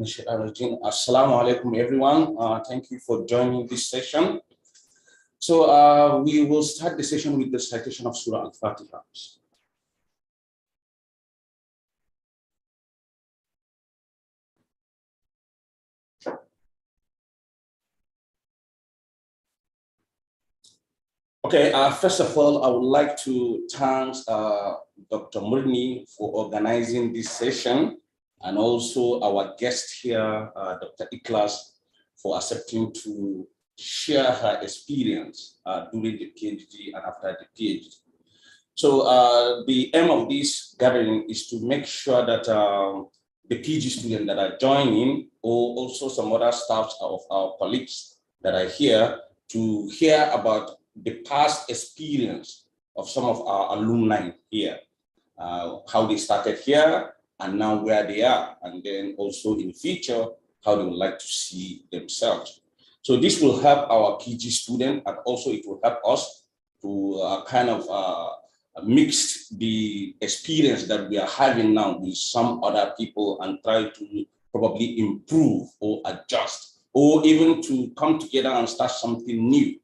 Assalamu alaikum, everyone. Thank you for joining this session. So we will start the session with the citation of Surah Al-Fatiha. Okay, first of all, I would like to thank Dr. Murni for organizing this session, and also our guest here, Dr. Ikhlas, for accepting to share her experience during the PhD and after the PhD. So the aim of this gathering is to make sure that the PhD students that are joining, or also some other staffs of our colleagues that are here, to hear about the past experience of some of our alumni here, how they started here and now where they are, and then also in the future, how they would like to see themselves. So this will help our PG student, and also it will help us to mix the experience that we are having now with some other people and try to probably improve or adjust, or even to come together and start something new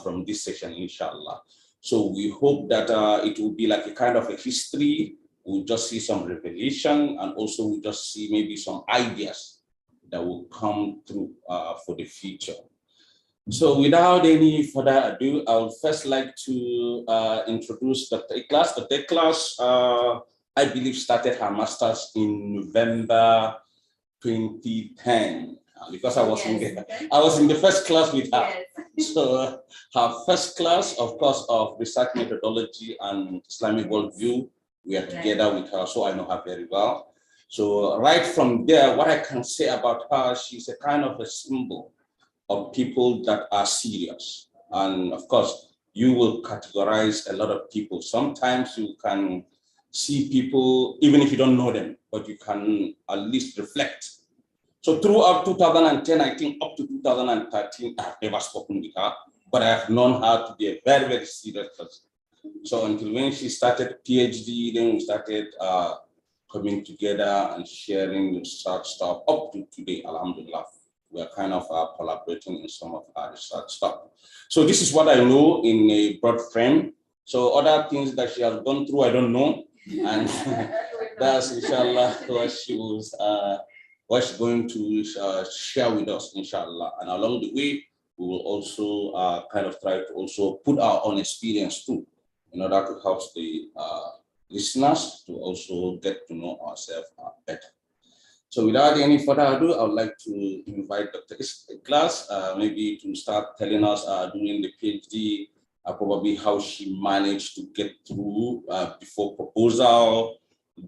from this session, inshallah. So we hope that it will be like a kind of a history. We'll just see some revelation, and also we'll just see maybe some ideas that will come through for the future. So without any further ado, I would first like to introduce Dr. Ikhlas. Dr. Ikhlas, I believe, started her master's in November 2010, because I was in the first class with her. Yes. So her first class, of course, of research methodology and Islamic worldview, we are together with her, so I know her very well. So right from there, what I can say about her, she's a kind of a symbol of people that are serious. And of course, you will categorize a lot of people. Sometimes you can see people, even if you don't know them, but you can at least reflect. So throughout 2010, I think up to 2013, I've never spoken with her, but I have known her to be a very, very serious person. So until when she started PhD, then we started coming together and sharing research stuff up to today, alhamdulillah. We are kind of collaborating in some of our research stuff. So this is what I know in a broad frame. So other things that she has gone through, I don't know. And that's inshallah what she was what she's going to share with us, inshallah. And along the way, we will also kind of try to also put our own experience too, in order to help the listeners to also get to know ourselves better. So without any further ado, I would like to invite Dr. Ikhlas maybe to start telling us during the PhD, probably how she managed to get through before proposal,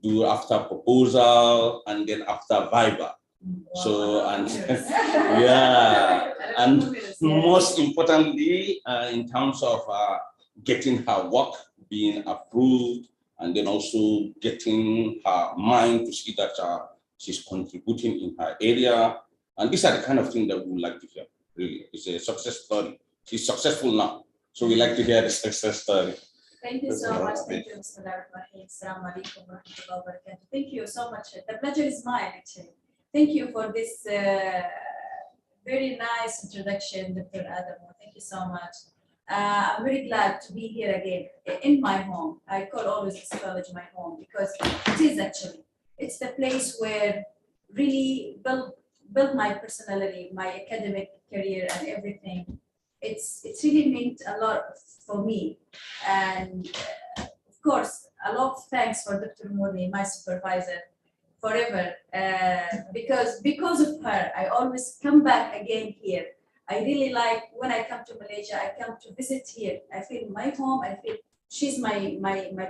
do after proposal, and then after Viva. Wow. So, and yeah, and most importantly, in terms of getting her work being approved, and then also getting her mind to see that she's contributing in her area. And these are the kind of things that we would like to hear, really. It's a success story. She's successful now, so we like to hear the success story. Thank you so much. Thank you, Mr. Thank you so much. The pleasure is mine, actually. Thank you for this very nice introduction, Dr. Adamu. Thank you so much. I'm very glad to be here again in my home. I call always this college my home because it is actually. It's the place where really build my personality, my academic career, and everything. It's really meant a lot for me, and of course, a lot of thanks for Dr. Mourni, my supervisor, forever. Because of her, I always come back again here. I really like when I come to Malaysia. I come to visit here. I feel my home. I feel she's my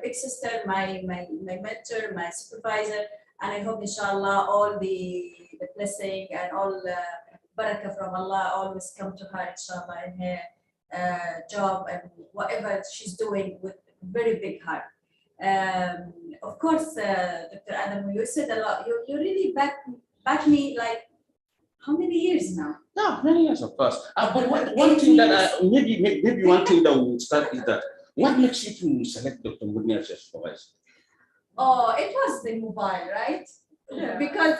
big sister, my mentor, my supervisor, and I hope inshallah all the blessing and all barakah from Allah always come to her inshallah in her job and whatever she's doing with very big heart. Of course, Dr. Adamu, you said a lot. You really back me like how many years now? No, many years, of course. But one thing that maybe one thing that we'll start is that what makes you to select Dr. Mourni as your supervisor? Oh, it was the mobile, right? Yeah. Because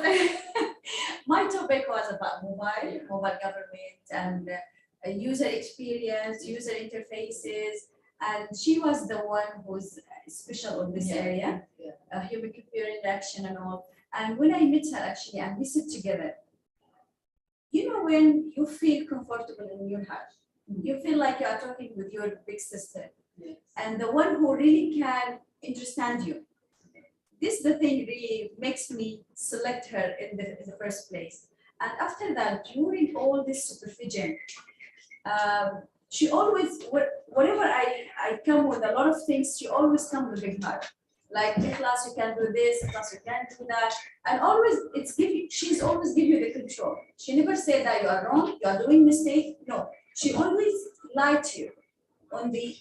My topic was about mobile government, and user experience, user interfaces, and she was the one who's special on this area, human-computer interaction and all. And when I met her actually, and we sit together, you know, when you feel comfortable in your heart, you feel like you are talking with your big sister, and the one who really can understand you. This the thing really makes me select her in the first place. And after that, during all this supervision, she always, whenever I come with a lot of things, she always comes with a big heart. Like, Ikhlas, you can do this, Ikhlas, you can do that. And always, she's always give you the control. She never said that you are wrong, you are doing mistake. No, she always lied to you on the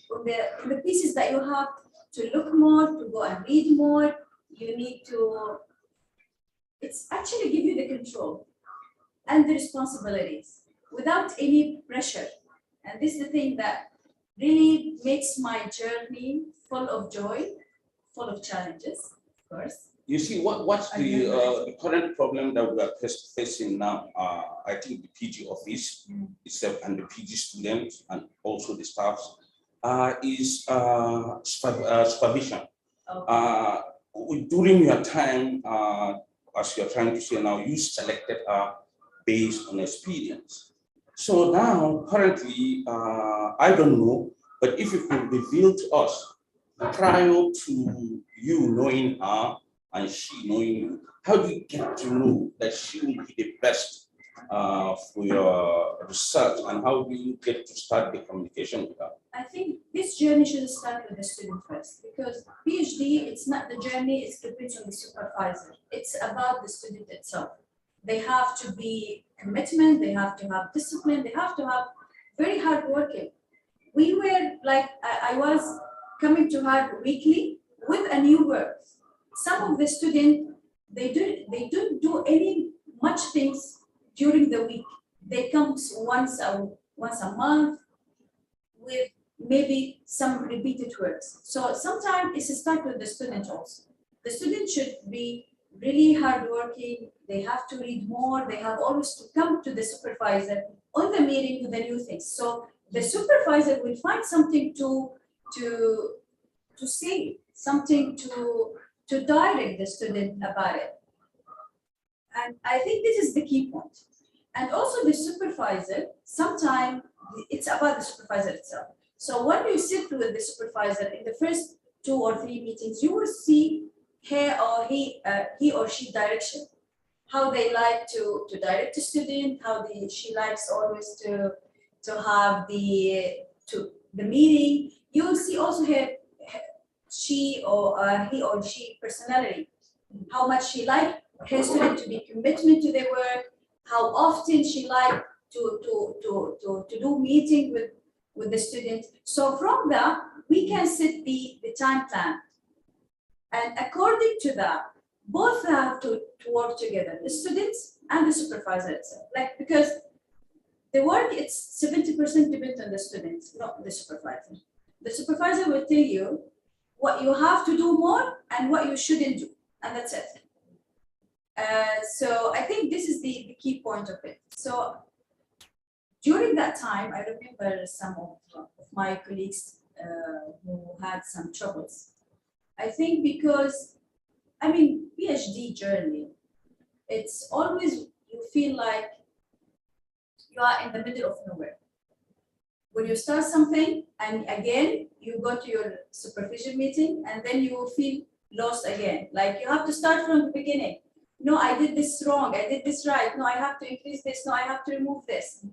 pieces that you have to look more, to go and read more. You need to, it's actually give you the control and the responsibilities without any pressure. And this is the thing that really makes my journey full of joy, full of challenges, of course. You see, what's the current problem that we are facing now? I think the PG office itself and the PG students and also the staffs is supervision. Okay. During your time, as you're trying to say now, you selected based on experience. So now, currently, I don't know, but if you could reveal to us, prior to you knowing her and she knowing you, how do you get to know that she will be the best for your research, and how do you get to start the communication with her? I think this journey should start with the student first, because PhD, it's not the journey, it's depends on the supervisor. It's about the student itself. They have to be commitment, they have to have discipline, they have to have very hard working. We were like, I was coming to her weekly with a new work. Some of the students, they don't do any much things during the week. They come once a month with maybe some repeated words. So sometimes it's a start with the student also. The student should be really hardworking. They have to read more. They have always to come to the supervisor on the meeting with the new things. So the supervisor will find something to say, something to direct the student about it. And I think this is the key point. And also the supervisor, sometimes it's about the supervisor itself. So when you sit with the supervisor in the first 2 or 3 meetings, you will see he or she direction, how they like to direct the student, how she likes always to have the meeting. You will see also he or she personality, how much she like her student to be commitment to their work, how often she like to do meeting with the student. So from that, we can set the time plan. And according to that, both have to work together, the students and the supervisor itself. Like, because the work, it's 70% depends on the students, not the supervisor. The supervisor will tell you what you have to do more and what you shouldn't do, and that's it. So I think this is the key point of it. So during that time, I remember some of my colleagues who had some troubles. I think because, I mean, PhD journey, it's always, you feel like you are in the middle of nowhere. When you start something and again, you go to your supervision meeting and then you will feel lost again. Like you have to start from the beginning. No, I did this wrong. I did this right. No, I have to increase this. No, I have to remove this.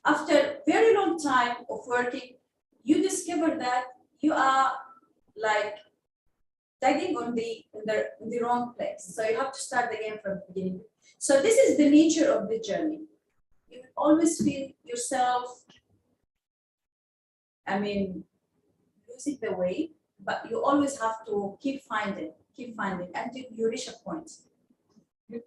After very long time of working, you discover that you are like digging on the wrong place. So you have to start again from the beginning. So this is the nature of the journey. You always feel yourself, I mean, losing the way, but you always have to keep finding until you reach a point.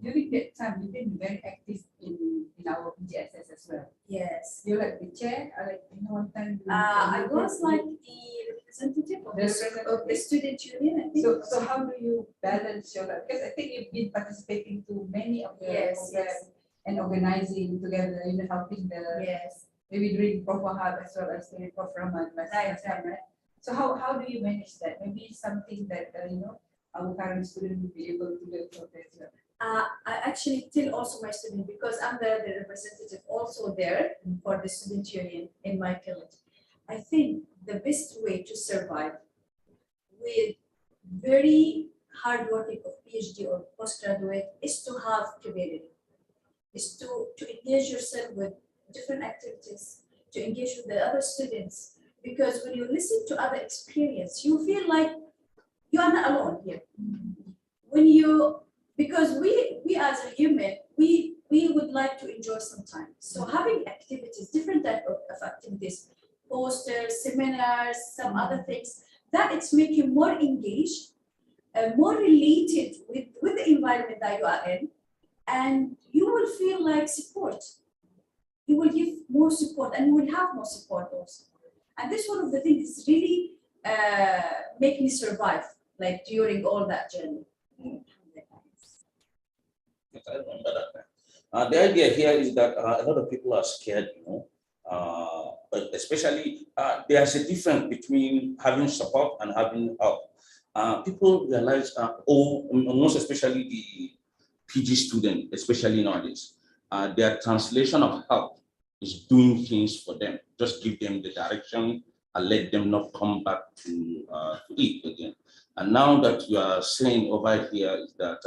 During that time, you've been very active in our PGSS as well. Yes. You like the chair, or like one time. I was like the representative of The of the student union, I think. So how do you balance your life? Because I think you've been participating to many of the Yes, programs yes. and organizing together, helping the Yes. maybe during Prof Wahab as well as the Prof Rahman last time, right? So how do you manage that? Maybe something that our current student will be able to do for this. I actually tell also my student, because I'm the representative also there for the student union in my college. I think the best way to survive with very hardworking of PhD or postgraduate is to have community, is to engage yourself with different activities, to engage with the other students. Because when you listen to other experience, you feel like you are not alone here. When you, because we as a human, we would like to enjoy some time. So having activities, different type of activities, posters, seminars, some other things, that it's make you more engaged, more related with the environment that you are in, and you will feel like support. You will give more support and you will have more support also. And this one of the things really make me survive, like during all that journey. Yes, I remember that. The idea here is that a lot of people are scared, but especially there's a difference between having support and having help. People realize, most especially the PG student, especially nowadays, their translation of help is doing things for them. Just give them the direction and let them not come back to it again. And now that you are saying over here is that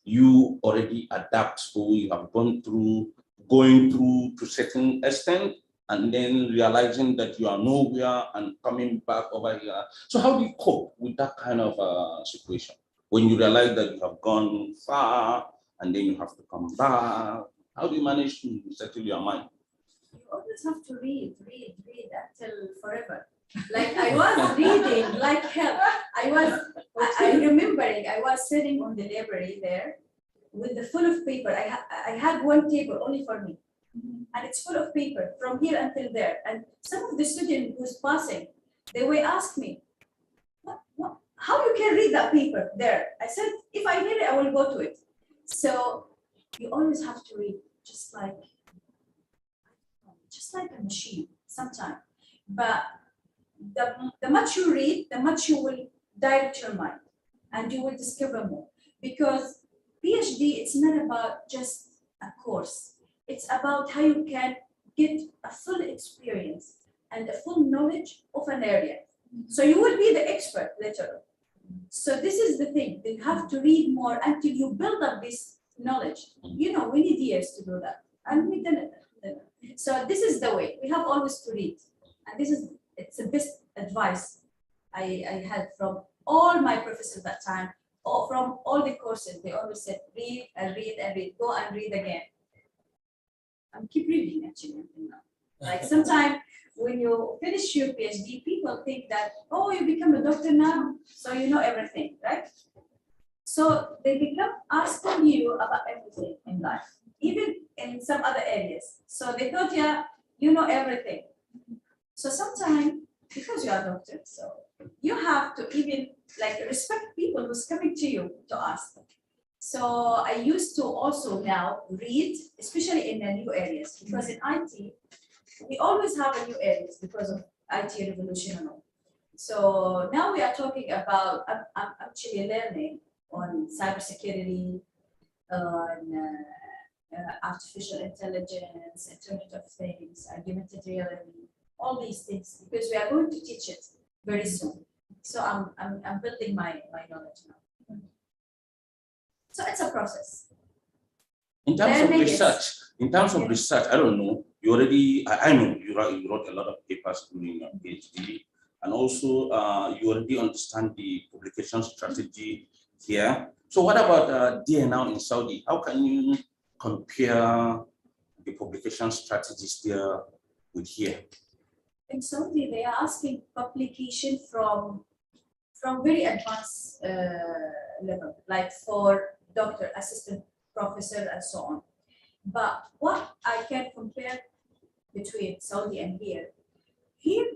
you already adapt, so you have going through to certain extent, and then realizing that you are nowhere and coming back over here. So how do you cope with that kind of situation? When you realize that you have gone far and then you have to come back, how do you manage to settle your mind? You always have to read until forever. Like I was reading like hell. I remembering I was sitting on the library there with the full of paper. I had one table only for me. And it's full of paper from here until there. And some of the students who's passing, they will ask me, how you can read that paper there? I said, if I need it, I will go to it. So you always have to read, just like a machine sometimes. But the much you read, the much you will direct your mind and you will discover more. Because PhD, it's not about just a course. It's about how you can get a full experience and a full knowledge of an area. So you will be the expert later on. So this is the thing. You have to read more until you build up this knowledge. We need years to do that. And we did it. So this is the way. We have always to read. And it's the best advice I had from all my professors that time, or from all the courses. They always said, read and read and read. Go and read again. Keep reading actually until now. Like sometimes when you finish your PhD, people think that, oh, you become a doctor now, so you know everything, right? So they become asking you about everything in life, even in some other areas. So they thought, yeah, you know everything. So sometimes, because you are a doctor, so you have to even like respect people who's coming to you to ask. So I used to also now read, especially in the new areas, because in IT, we always have a new areas because of IT revolution and all. So now we are talking about, I'm actually learning on cybersecurity, on artificial intelligence, Internet of Things, augmented reality, all these things, because we are going to teach it very soon. So I'm building my knowledge now. So it's a process. In terms of research, I don't know. You already, I know you wrote a lot of papers during your PhD, and also you already understand the publication strategy here. So what about there now in Saudi? How can you compare the publication strategies there with here? In Saudi, they are asking publication from very advanced level, like for doctor, assistant professor, and so on. But what I can compare between Saudi and here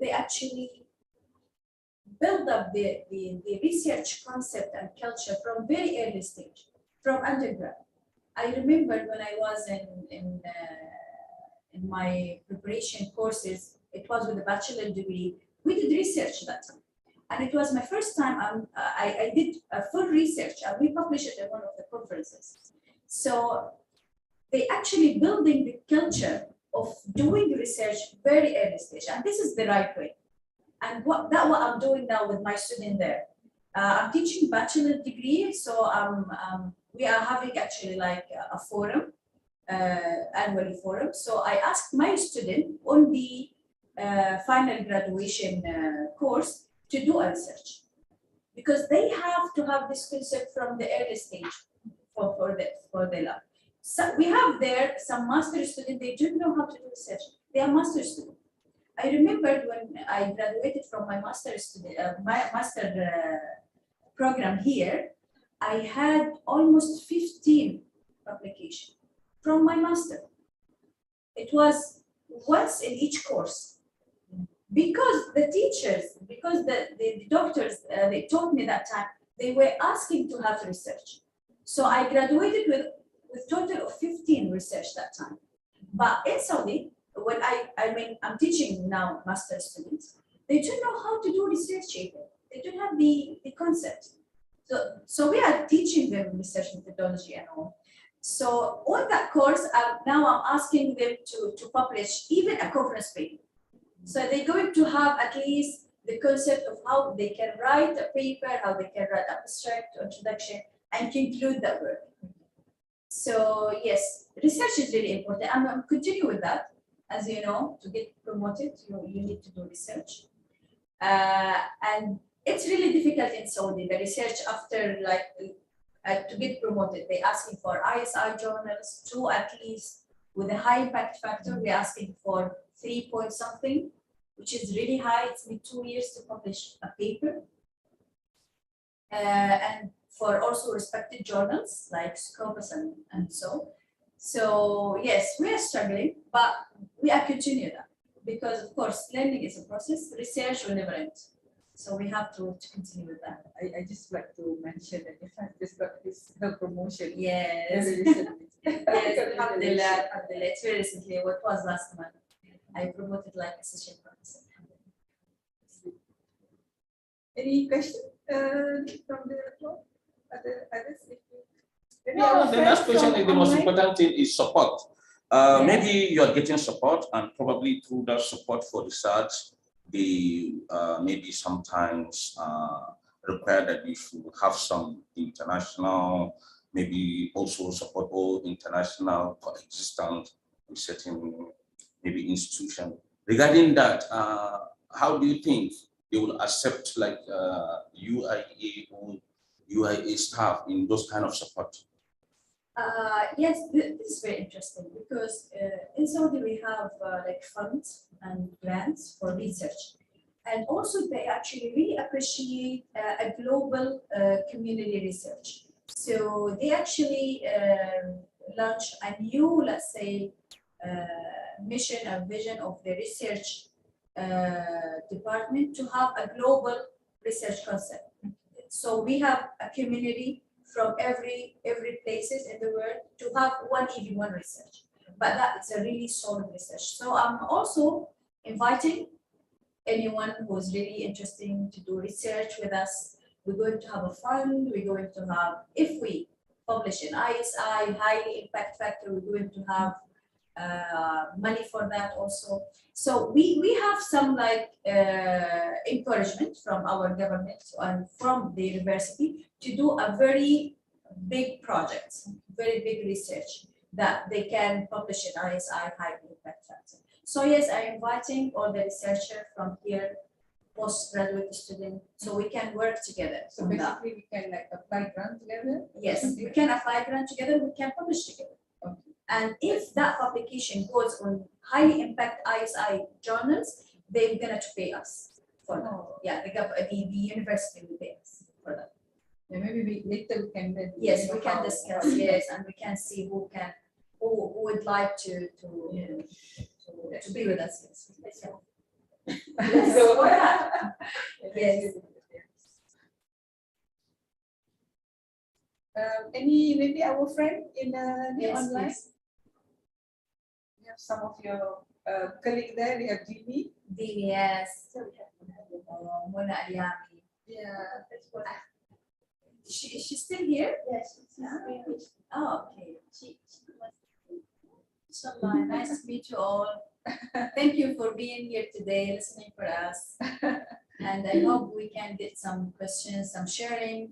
they actually build up the research concept and culture from very early stage, from undergrad. I remember when I was in my preparation courses, it was with a bachelor degree, we did research that time. And it was my first time I did a full research, and we published it in one of the conferences. So they actually building the culture of doing research very early stage, and this is the right way. And what I'm doing now with my student there. I'm teaching bachelor degree, so we are having actually like a forum, annually forum. So I asked my student on the final graduation course to do a research, because they have to have this concept from the early stage for the lab. So we have there some master students, they don't know how to do research. They are master students. I remember when I graduated from my master program here, I had almost 15 applications from my master. It was once in each course. Because the teachers, because the doctors, they taught me that time, they were asking to have research. So I graduated with total of 15 research that time. But in Saudi, when I'm teaching now master students, they don't know how to do research even. They don't have the concept. So we are teaching them research methodology and all. So on that course, now I'm asking them to publish even a conference paper. So they're going to have at least the concept of how they can write a paper, how they can write abstract, introduction, and conclude that work. So yes, research is really important. I'm continue with that. As you know, to get promoted, you need to do research. And it's really difficult in Saudi, the research after to get promoted. They're asking for ISI journals, 2 at least, with a high impact factor. We're asking for 3 point something, which is really high. It's been 2 years to publish a paper. And for also respected journals like Scopus and so. So yes, we are struggling, but we are continuing that, because of course learning is a process. Research will never end, so we have to continue with that. I just like to mention that if I just got this promotion. Yes. Very recently. Yes, alhamdulillah, alhamdulillah. It's very recently. What was last month? I promoted like assistant professor. Any question from the floor? Others? No, the last question is the most important thing is support. Maybe you're getting support, and probably through that support for research, they maybe sometimes require that you should have some international, maybe also support all international coexistent with certain maybe institution. Regarding that, how do you think they will accept like UIA or UIA staff in those kind of support? Yes, this is very interesting, because in Saudi we have like funds and grants for research, and also they actually really appreciate a global community research. So they actually launch a new, let's say, mission or vision of the research department to have a global research concept. So we have a community from every places in the world to have even one research, but that is a really solid research. So I'm also inviting anyone who's really interested to do research with us. We're going to have a fund. We're going to have, if we publish an ISI highly impact factor, we're going to have money for that also. So we have some like encouragement from our government and from the university to do a very big project, very big research that they can publish an ISI high impact factor. So yes, I'm inviting all the researchers from here, postgraduate students, so we can work together. So basically we can like apply grant together? Yes, we can apply grant together, we can publish together. Okay. And if that publication goes on highly impact ISI journals, they're gonna pay us for that. Yeah, the university will pay us for that. Yeah, maybe later we can then. Yes, we can discuss. Yes, and we can see who would like to be with us. Yes. So Yes. Any maybe our friend in the Yes, online? please. We have some of your colleagues there. We have Jimmy. Yes. Mona Aliami. Yeah. She's still here? Yes. Oh, okay. Inshallah, nice to meet you all. Thank you for being here today, listening for us. And I hope we can get some questions, some sharing.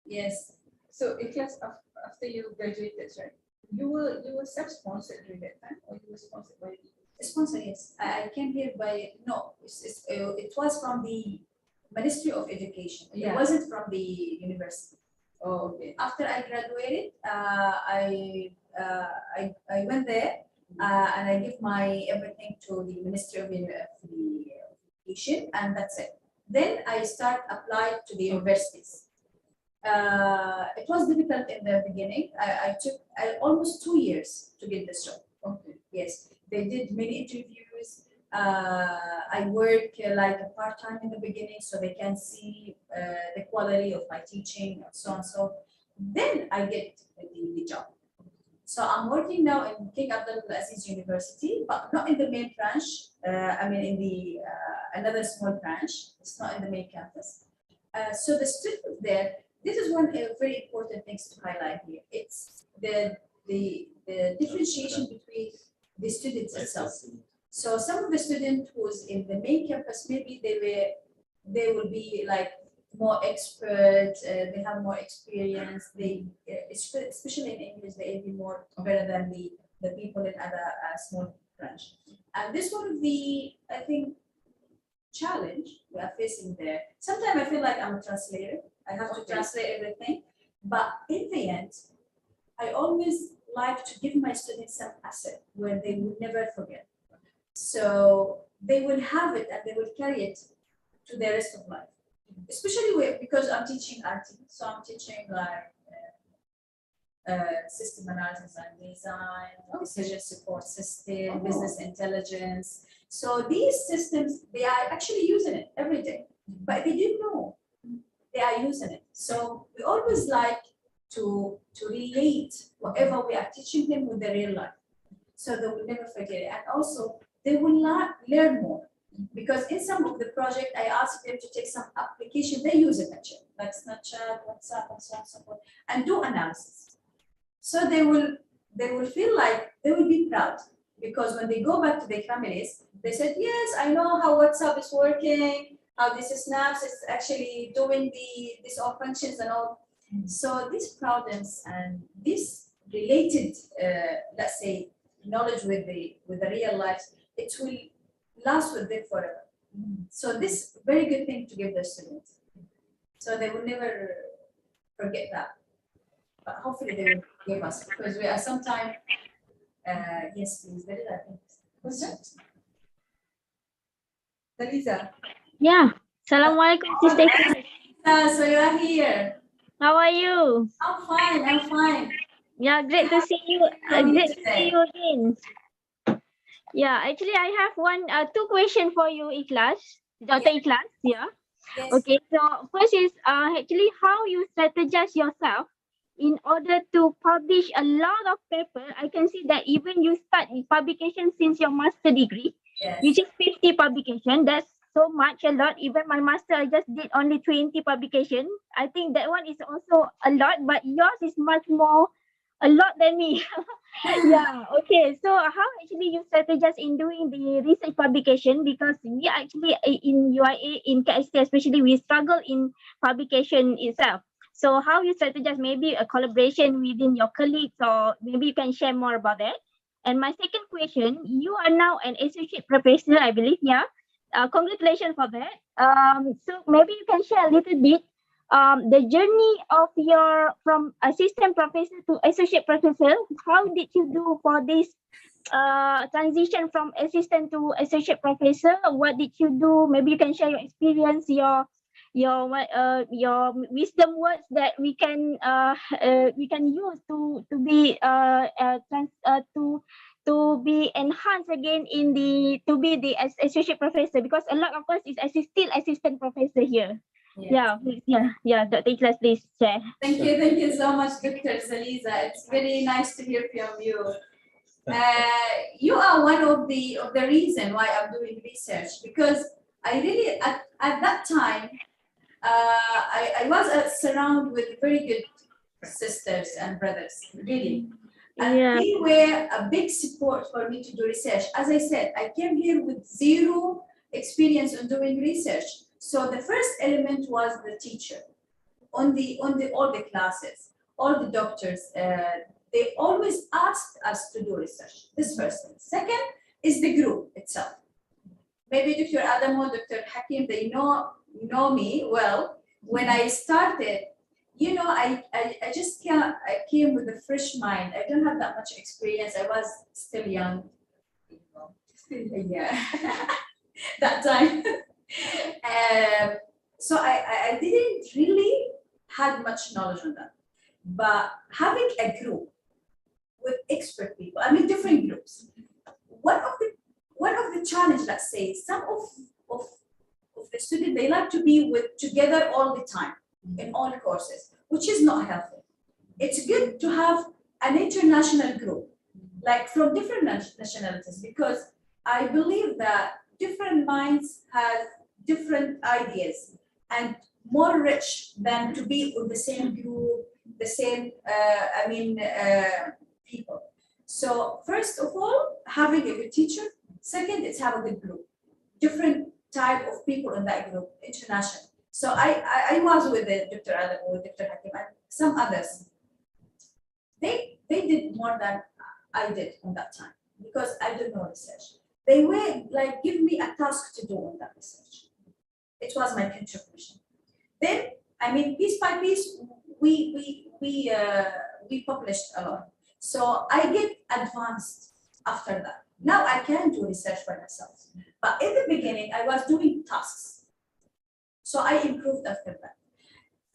Yes. So Ikhlas, after you graduated, right? You were self-sponsored during that time, or you were sponsored by Sponsor, yes. I came here by, no, it was from the Ministry of Education. It Yeah. wasn't from the university. Oh, okay. After I graduated, I went there and I give my everything to the Ministry of Education, and that's it. Then I start apply to the universities. It was difficult in the beginning. I took almost 2 years to get this job. Okay. Yes, they did many interviews. I work like a part-time in the beginning so they can see the quality of my teaching and so on. So then I get the job. So I'm working now in King Abdulaziz University, but not in the main branch. I mean in the another small branch. It's not in the main campus. So the students there, this is one very important things to highlight here. It's the differentiation between the students itself. So some of the students who's in the main campus, maybe they will be like more expert, they have more experience, they especially in English, they will be more better than the people in other small branch. And this one of the, I think, challenge we are facing there. Sometimes I feel like I'm a translator. I have to translate everything. But in the end, I always like to give my students some asset where they will never forget. So they will have it and they will carry it to the rest of life. Especially because I'm teaching IT, so I'm teaching like system analysis and design, decision support system, business intelligence. So these systems, they are actually using it every day, but they didn't know they are using it. So we always like to relate whatever we are teaching them with the real life, so they will never forget it. And also, they will not learn more. Because in some of the project, I asked them to take some application, they use it actually, like Snapchat, WhatsApp, and so on and so forth, and do analysis. So they will feel like they will be proud because when they go back to their families, they said, yes, I know how WhatsApp is working, how this Snaps is actually doing these all functions and all. So this proudness and this related, let's say, knowledge with the real life, it will last with them forever. So this very good thing to give the students. So they will never forget that. But hopefully they will give us because we are sometimes, yes, please, there is I think. What's that? Taliza. Yeah. Assalamualaikum, Sister Ikhlas. So you are here. How are you? I'm fine, I'm fine. Yeah, great to see you. Great to see you again. Yeah, actually, I have two questions for you, Ikhlas. Dr. Ikhlas, yeah. Yes. Okay, so first is actually how you strategize yourself in order to publish a lot of paper. I can see that even you start publication since your master degree, Yes. which is 50 publication. That's so much, a lot. Even my master, I just did only 20 publication. I think that one is also a lot, but yours is much more, a lot than me. Yeah, okay. So how actually you strategize in doing the research publication? Because we actually in UIA, in KST especially, we struggle in publication itself. So how you strategize, maybe a collaboration within your colleagues, or maybe you can share more about that. And my second question, you are now an associate professor, I believe, yeah? Congratulations for that. So maybe you can share a little bit the journey of your from assistant professor to associate professor. How did you do for this transition from assistant to associate professor? What did you do? Maybe you can share your experience, your wisdom words that we can use to be to be enhanced again in the to be the associate professor, because a lot of us is still assistant professor here. Dr. Ikhlas, please share. Thank you so much, Dr. Zaliza. It's very nice to hear from you. You are one of the reason why I'm doing research, because I really at that time I was surrounded with very good sisters and brothers, really. And they were a big support for me to do research. As I said, I came here with zero experience on doing research. So the first element was the teacher on all the classes, all the doctors. They always asked us to do research. This first thing. Second is the group itself. Maybe Dr. Adamu, Dr. Hakim, they know me well. When I started, you know, I came with a fresh mind. I don't have that much experience. I was still young. Yeah, that time. So I didn't really had much knowledge on that. But having a group with expert people, I mean different groups. One of the challenge, let's say, some of the students, they like to be together all the time in all courses, which is not healthy. It's good to have an international group, like from different nationalities, because I believe that different minds have different ideas and more rich than to be in the same group, the same, people. So first of all, having a good teacher. Second, it's have a good group, different type of people in that group, international. So I was with Dr. Adamu, with Dr. Hakim, and some others. They did more than I did on that time because I didn't know research. They were like give me a task to do on that research. It was my contribution. Then, I mean, piece by piece, we published a lot. So I get advanced after that. Now I can do research for myself. But in the beginning, I was doing tasks. So I improved after that.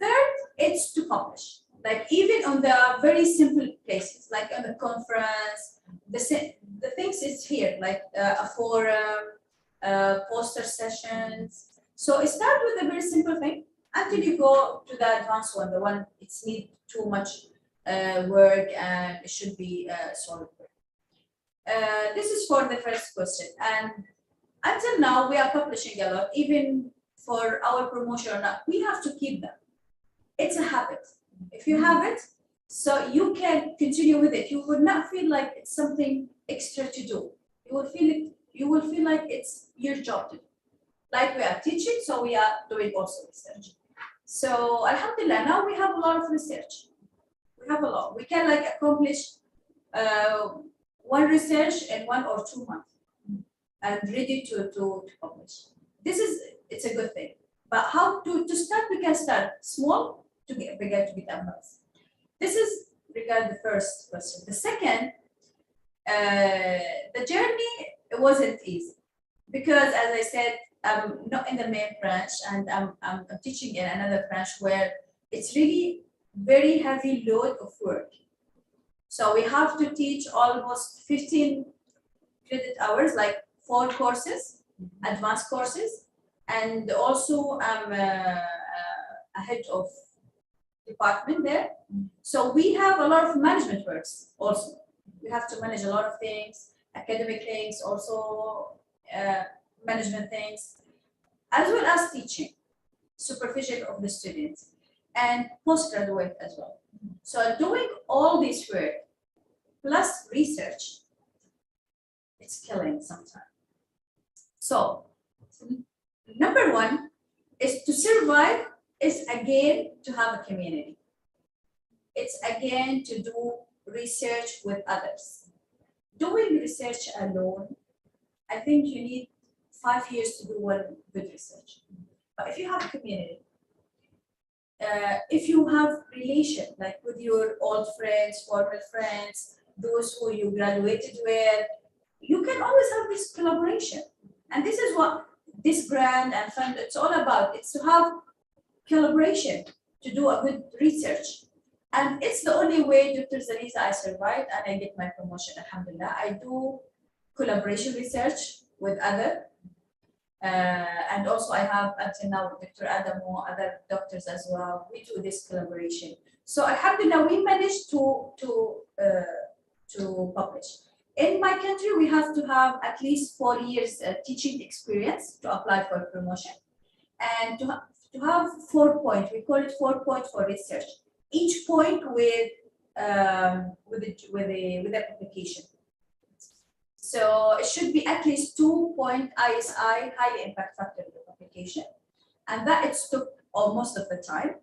Third, it's to publish. Like even on the very simple places, like on the conference, the things is here, like a forum, poster sessions. So it starts with a very simple thing until you go to the advanced one, the one it's need too much work and it should be solid work. This is for the first question. And until now, we are publishing a lot, even for our promotion or not, we have to keep them. It's a habit. If you have it, so you can continue with it. You will not feel like it's something extra to do. You will feel like it's your job to do. Like we are teaching, so we are doing also research. So alhamdulillah, now we have a lot of research. We have a lot. We can like accomplish one research in 1 or 2 months and ready to publish. It's a good thing. But how to start, we can start small to get bigger, to get advanced. This is regarding the first question. The second, the journey wasn't easy because, as I said, I'm not in the main branch and I'm teaching in another branch where it's really very heavy load of work. So we have to teach almost 15 credit hours, like 4 courses, advanced courses, and also I'm a head of department there. So we have a lot of management works also. We have to manage a lot of things, academic things, also management things, as well as teaching, supervision of the students, and postgraduate as well. So doing all this work plus research, it's killing sometimes. So number one is to survive is again to have a community. It's again to do research with others. Doing research alone, I think you need 5 years to do one good research. But if you have a community, if you have relation, like with your old friends, former friends, those who you graduated with, you can always have this collaboration. And this is what this grant and fund, it's all about. It's to have collaboration to do a good research. And it's the only way, Dr. Zaliza, I survived and I get my promotion, alhamdulillah. I do collaboration research with other. And also I have until now Dr. Adamu, other doctors as well. We do this collaboration. So alhamdulillah, we managed to publish. In my country, we have to have at least 4 years teaching experience to apply for promotion, and to have 4 points. We call it 4 points for research. Each point with a publication. So it should be at least 2-point ISI, high impact factor publication, and that it took most of the time.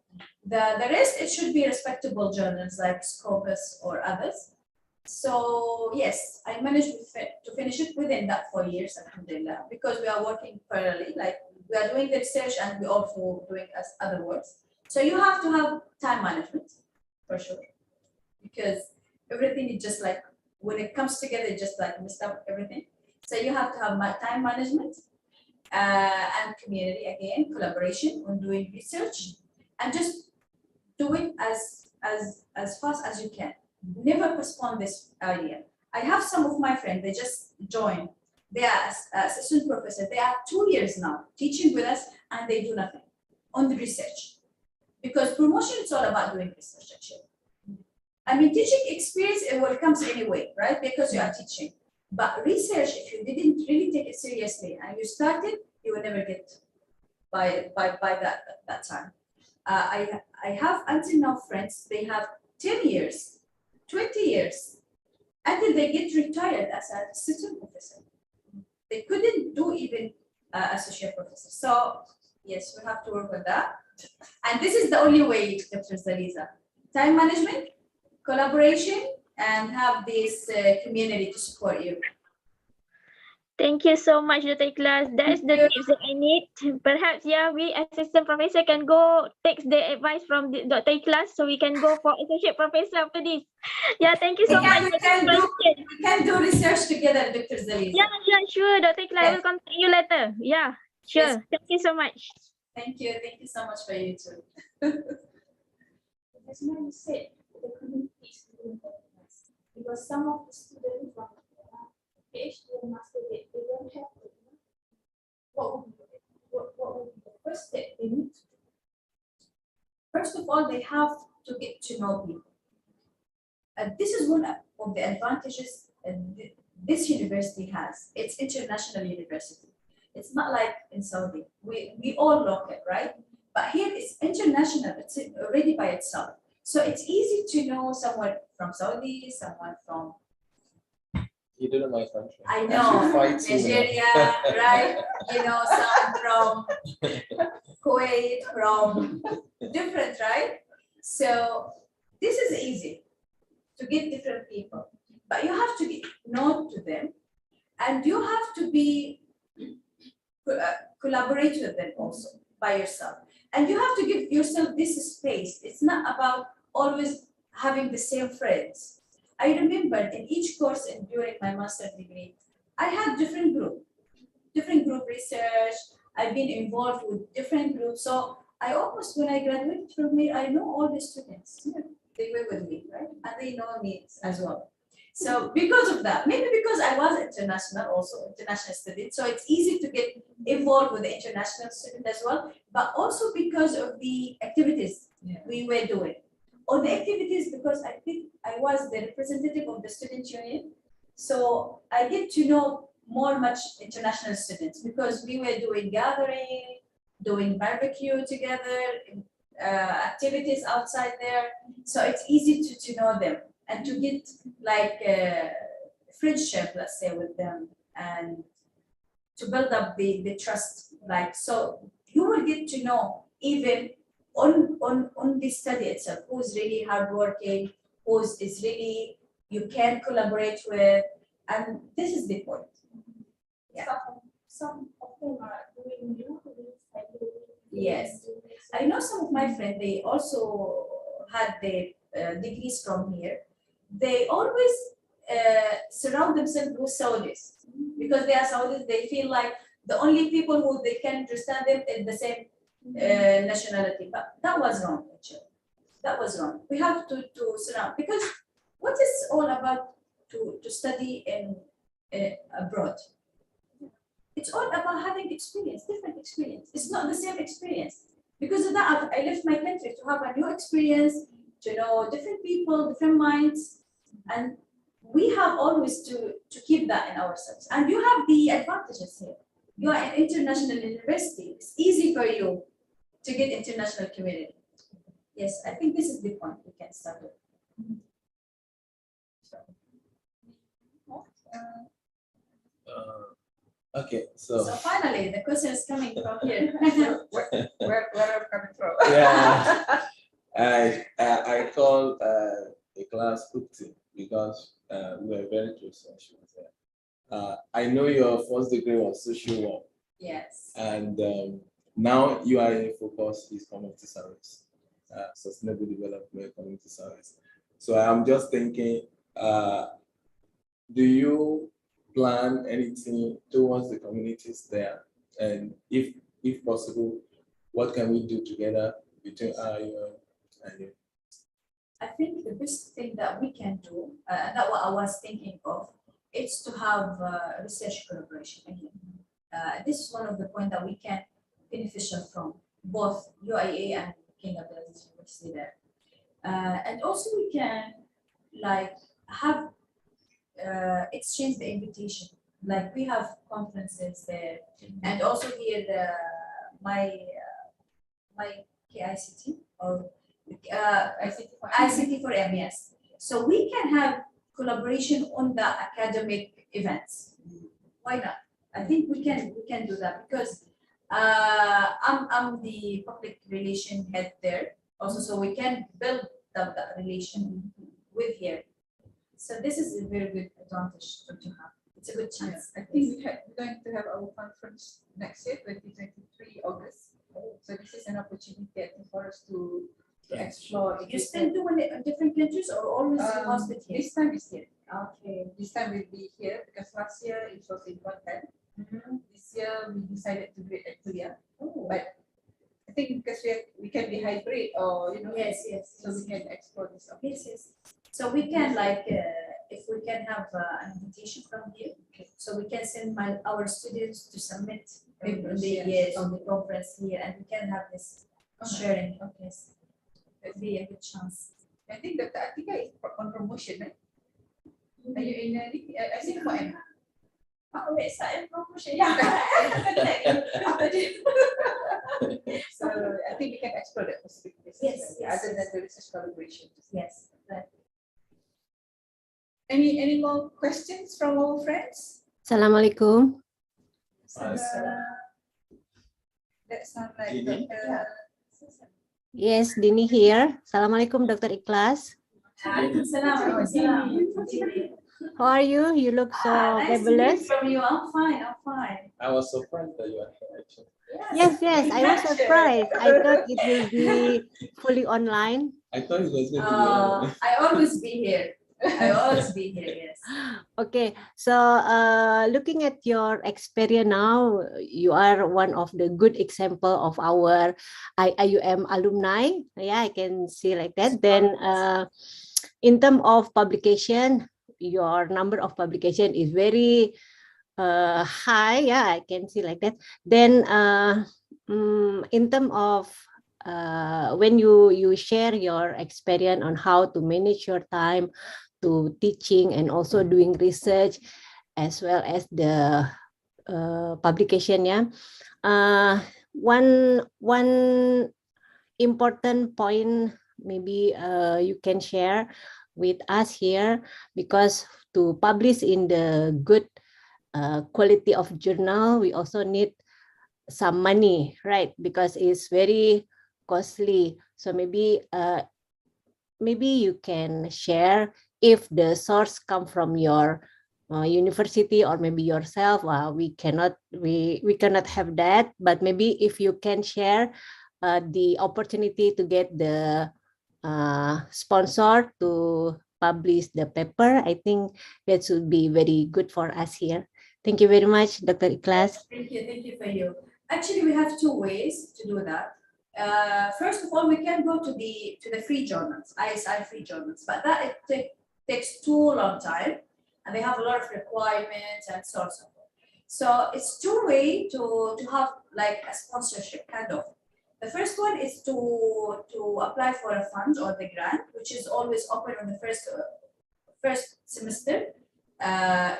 The rest, it should be respectable journals like Scopus or others. So yes, I managed to finish it within that 4 years, alhamdulillah, because we are working parallelly, like we are doing the research and we also doing as other works. So you have to have time management for sure, because everything is just like, when it comes together, it just like messed up everything. So you have to have time management and community, again, collaboration on doing research, and just do it as fast as you can. Never postpone this idea. I have some of my friends, they just joined. They are assistant professor. They are 2 years now teaching with us, and they do nothing on the research. Because promotion, it's all about doing research, actually. I mean, teaching experience, it will come anyway, right? Because you are teaching. But research, if you didn't really take it seriously and you started, you will never get by that time. I have until now friends, they have 10 years, 20 years, until they get retired as an assistant professor. They couldn't do even associate professor. So yes, we have to work on that. And this is the only way, Dr. Zaliza. Time management, collaboration, and have this community to support you. Thank you so much, Dr. Ikhlas. That's the tips that I need. Perhaps, yeah, we assistant professor can go take the advice from Dr. Ikhlas, so we can go for associate professor after this. Yeah, thank you so much. We can do research together, Dr. Zaliza. Yeah, sure, Dr. Ikhlas. I will contact you later. Yeah, sure. Yes. Thank you so much. Thank you so much for you too. As you said, the community is really important, because some of the students from PhD and master, they don't have to, what would be the first step they need to do? First of all, they have to get to know people. This is one of the advantages this university has. It's international university. It's not like in Saudi. We all local, right? But here it's international. It's already by itself. So it's easy to know someone from Saudi, someone from, you don't know my country. I know, Nigeria, right? You know, some from Kuwait, from different, right? So this is easy to get different people, but you have to get known to them, and you have to be collaborate with them also by yourself, and you have to give yourself this space. It's not about always having the same friends. I remember in each course and during my master's degree, I had different group research. I've been involved with different groups. So I almost, when I graduated from here, I know all the students. Yeah, they were with me, right? And they know me as well. So because of that, maybe because I was international student, so it's easy to get involved with the international student as well, but also because of the activities we were doing. On the activities, because I think I was the representative of the student union, so I get to know much international students, because we were doing gathering, doing barbecue together, activities outside there. So it's easy to know them and to get like friendship, let's say, with them, and to build up the trust. Like, so you will get to know even on the study itself, who's really hardworking, who's is really you can collaborate with, and this is the point. Yeah. Some of them are doing new things. Yes, I know some of my friends. They also had their degrees from here. They always surround themselves with Saudis, because they are Saudis. They feel like the only people who they can understand them is the same nationality, but that was wrong, actually. That was wrong. We have to surround, because what is all about to study in abroad? It's all about having experience, different experience. It's not the same experience. Because of that, I left my country to have a new experience, to know different people, different minds. And we have always to keep that in ourselves. And you have the advantages here. You are an international university. It's easy for you to get international community. Yes, I think this is the point we can start with. Okay, So so finally, the question is coming from here. Where I'm coming from? yeah, I call Ikhlas Ukti because we are very close. She was there. I know your first degree was social work, Yes. and now you are in focus is community service, sustainable development, community service. So I'm just thinking, do you plan anything towards the communities there? And if possible, what can we do together between IU and you? I think the best thing that we can do, and that what I was thinking of, is to have research collaboration again. This is one of the points that we can beneficial from both UIA and King Abdulaziz University there. And also we can like have exchange the invitation. Like we have conferences there, and also here my KICT or ICT for MES. So we can have collaboration on the academic events. Why not? I think we can do that because I'm the public relation head there also, so we can build the relation with here. So this is a very good advantage to have. It's a good chance. I think we're going to have our conference next year, 2023 August. So this is an opportunity for us to explore. You still doing it in different countries or always hosted here? This time is here. Okay. This time we'll be here because last year it was in London. This year we decided to do it at Korea. Oh. But I think because we can be hybrid or Yes. so we can explore this. Yes. So we can like if we can have an invitation from here, so we can send our students to submit on the conference here, and we can have this sharing. Okay, it'd be a good chance. I think that Atika is on promotion, right? Are you in anything? I think for Emma. Oh, yes, I am promotion. Yeah. So I think we can explore that possibilities. Yes. Other than the research collaboration. Yes. Any more questions from our friends? Assalamualaikum. That sounds like Dini? Dr. Yes, Dini here. Assalamualaikum, Dr. Ikhlas. How are you? You look so fabulous. From you, I'm fine. I was surprised that you are here actually. Yes, I was surprised. I thought it will be fully online. I thought it was going to be online. I always be here. Yes. Okay, so looking at your experience now, you are one of the good example of our IUM alumni. Yeah, I can see like that. Then in terms of publication, your number of publication is very high. Yeah, I can see like that. Then in terms of when you share your experience on how to manage your time to teaching and also doing research as well as the publication, yeah. One important point maybe you can share with us here, because to publish in the good quality of journal, we also need some money, right? Because it's very costly. So maybe you can share if the source come from your university or maybe yourself. We cannot have that, but maybe if you can share the opportunity to get the sponsor to publish the paper, I think that would be very good for us here. Thank you very much, Dr. Ikhlas. Thank you for you. Actually, we have two ways to do that. First of all, we can go to the free journals, ISI free journals, but that takes too long time, and they have a lot of requirements and so on. So it's two-way to have like a sponsorship kind of. The first one is to apply for a fund or the grant, which is always open on the first semester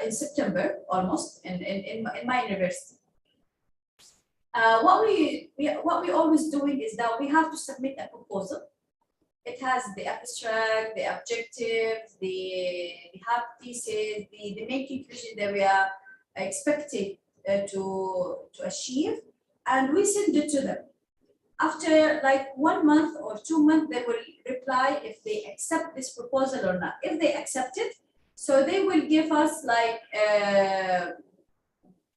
in September almost in my university. What we always doing is that we have to submit a proposal. It has the abstract, the objectives, the hypothesis, the main conclusion that we are expected to achieve, and we send it to them. After like 1 month or 2 months, they will reply if they accept this proposal or not. If they accept it, so they will give us like,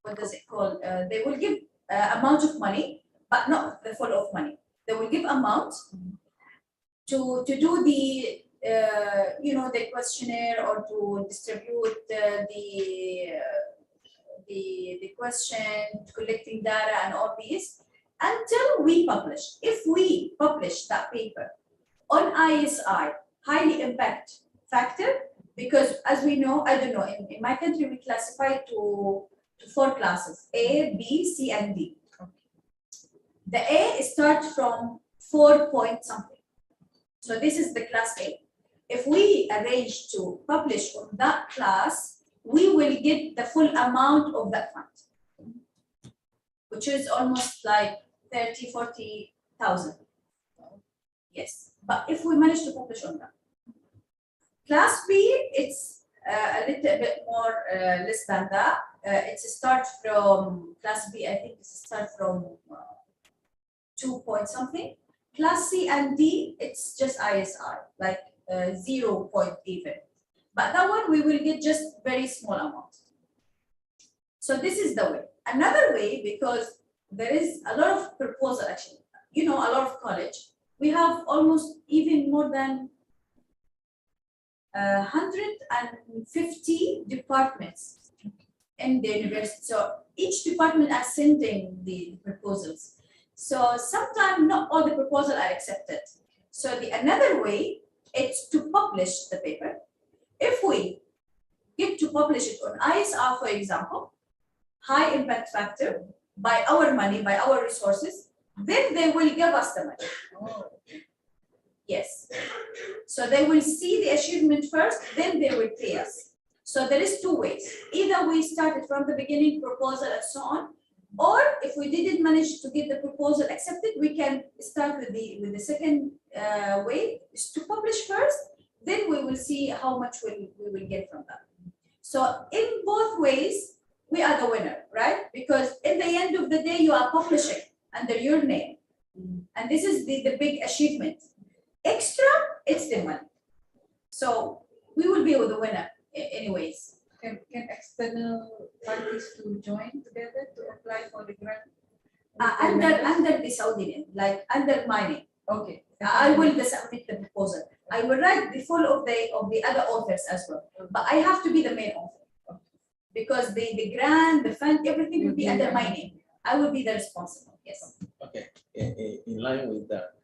what does it call? They will give amount of money, but not the full of money. They will give amount to do the, the questionnaire or to distribute the question, collecting data and all these, until we publish. If we publish that paper on ISI, highly impact factor, because as we know, I don't know, in my country, we classify to 4 classes, A, B, C, and D. The A starts from 4 point something. So this is the class A. If we arrange to publish on that class, we will get the full amount of that fund, which is almost like 30, 40,000. Yes, but if we manage to publish on that. Class B, it's a little bit more less than that. It starts from, class B, I think it starts from 2 point something. Class C and D, it's just ISI, like 0 point even. But that one, we will get just very small amount. So this is the way. Another way, because there is a lot of proposal actually, a lot of college, we have almost even more than 150 departments in the university. So each department are sending the proposals. So sometimes not all the proposals are accepted. So another way is to publish the paper. If we get to publish it on ISR, for example, high impact factor, by our money, by our resources, then they will give us the money. Oh. Yes. So they will see the achievement first, then they will pay us. So there is 2 ways. Either we started from the beginning, proposal and so on, or if we didn't manage to get the proposal accepted, we can start with the second way, is to publish first, then we will see how much we will get from that. So in both ways, we are the winner, right? Because in the end of the day, you are publishing under your name. And this is the big achievement. Extra, it's the money. So we will be the winner anyways. Can external parties to join together to apply for the grant? Under the Saudi name, like under my name. Okay. I will submit the proposal. I will write the full of the other authors as well. But I have to be the main author. Because the grant, the fund, everything will be under my name. I will be the responsible, yes. Okay, in line with that,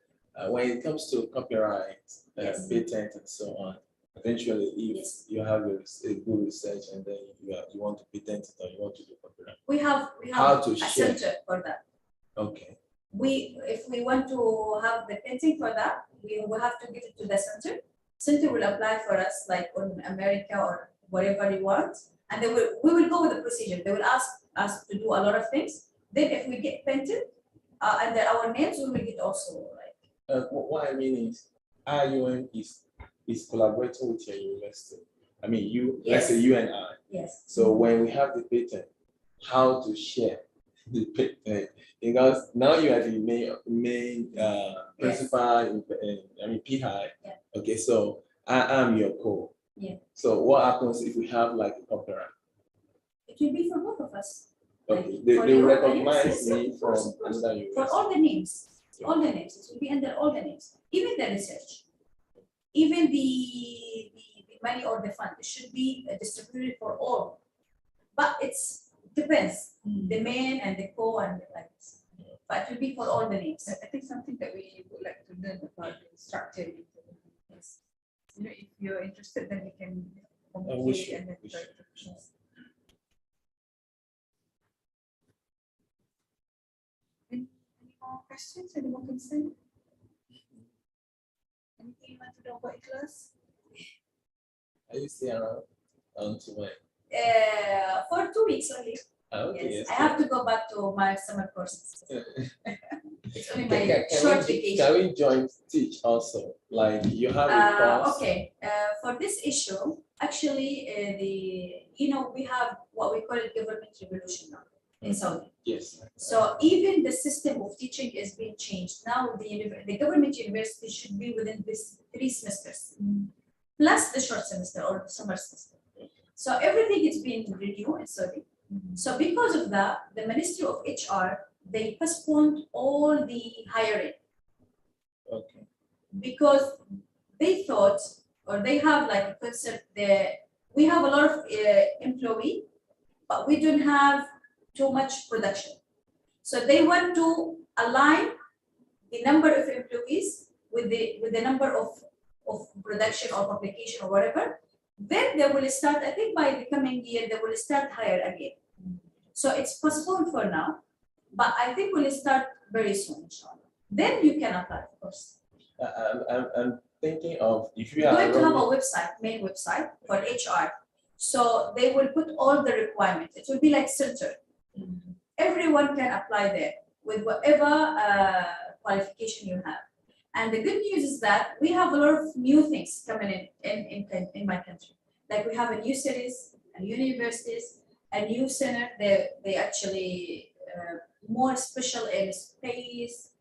when it comes to copyright, Yes. patent and so on, eventually if Yes. you have a good research and then you want to patent it or you want to do copyright. We have How to a share? center for that. Okay, If we want to have the painting for that, we will have to give it to the center. Center will apply for us like on America or whatever you want. And we will go with the procedure. They will ask us to do a lot of things. Then if we get painted under our names, we will get also like. what I mean is, IUM is collaborating with your university. I mean, let's say you and I. Yes. So when we have the patent, how to share the patent? Because now you are the main principal, PI. Yeah. Okay, so I am your co. Yeah. So what happens if we have like a copyright? It will be for both of us. Okay. Like, They for you, recognize yes, me of from course. another For university. all the names. All the names. It will be under all the names. Even the research. Even the money or the fund. It should be distributed for all. But it depends. The main and the co and the like. But it will be for all the names. I think something that we would like to learn about the structure. Yes. If you're interested, then we can we should, communicate and then we try should. to. more questions? Any more concerns? Anything you want to know about Ikhlas? Are you still around? To my. For 2 weeks only. Okay, Yes, I have to go back to my summer courses. It's only my Can short we vacation. join teach also? Like you have a course. Okay, for this issue, actually, we have what we call it government revolution now in Saudi. Yes. So even the system of teaching is being changed. Now the government university should be within this 3 semesters, plus the short semester or the summer semester. So everything is being renewed in Saudi. So because of that, the Ministry of HR, they postponed all the hiring. Okay. Because they thought, or they have like a concept that we have a lot of employee, but we don't have too much production. So they want to align the number of employees with the number of production or publication or whatever. Then they will start, I think by the coming year, they will start hire again. So it's postponed for now, but I think we'll start very soon, inshallah. Then you can apply, of course. I'm thinking of if you We're are going to have a running- website, main website for HR. So they will put all the requirements. It will be like filter. Everyone can apply there with whatever qualification you have. And the good news is that we have a lot of new things coming in my country. Like we have a new cities, a new universities, a new center. They actually more special in space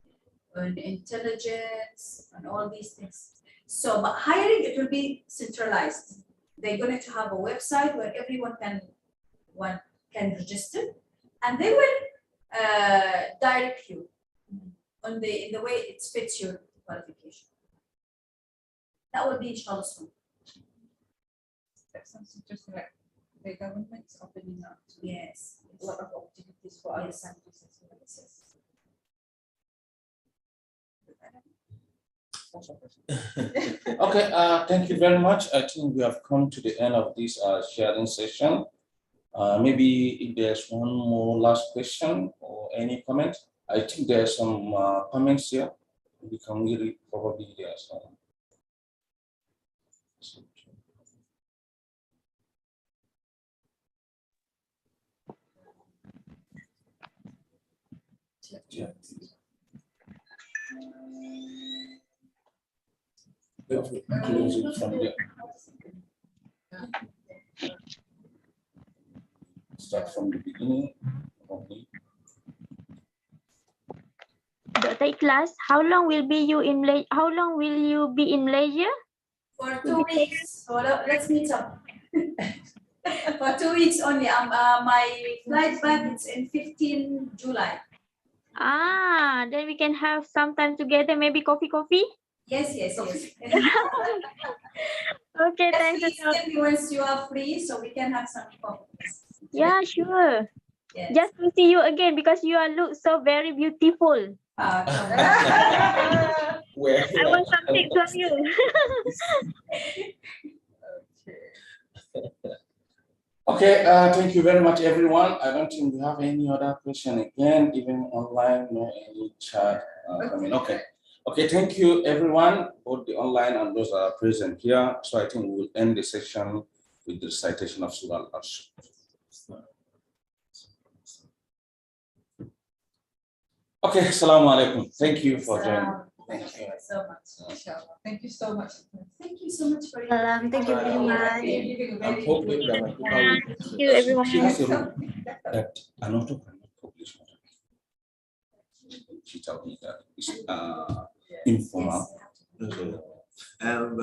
and intelligence and all these things. So, but hiring, it will be centralized. They're going to have a website where everyone can register, and they will direct you in the way it fits your qualification. That will be inshallah soon. That sounds interesting. Like the government's opening up to Yes. a lot of opportunities for other Yes. countries as well. Okay, thank you very much. I think we have come to the end of this sharing session. Maybe if there's one more last question or any comment, I think there's some comments here. We can read probably there some. Yeah. Let's close it from there. Start from the beginning. Okay. Dr. Ikhlas, how long will you be in Malaysia? For 2 weeks. So let's meet up. For 2 weeks only. My flight back is in 15 July. Then we can have some time together, maybe coffee. Yes. Okay, thanks. Please tell me once you are free so we can have some coffee. Yeah, sure. Yes. Just to see you again because you look so very beautiful. Where I want some tips from you. Okay, thank you very much, everyone. I don't think we have any other question again, even online, no any chat coming. Okay, thank you, everyone, both the online and those that are present here. So I think we will end the session with the recitation of Surah Al-Asr. Okay, assalamu alaikum. Thank you for joining. Thank you so much. Inshallah. Thank you so much. Thank you so much for your Thank you very much. You're giving a I'm very hoping that my people will. Thank you, everyone. She has a rule that Anoto cannot publish. She told me that it's informal. Yes. So And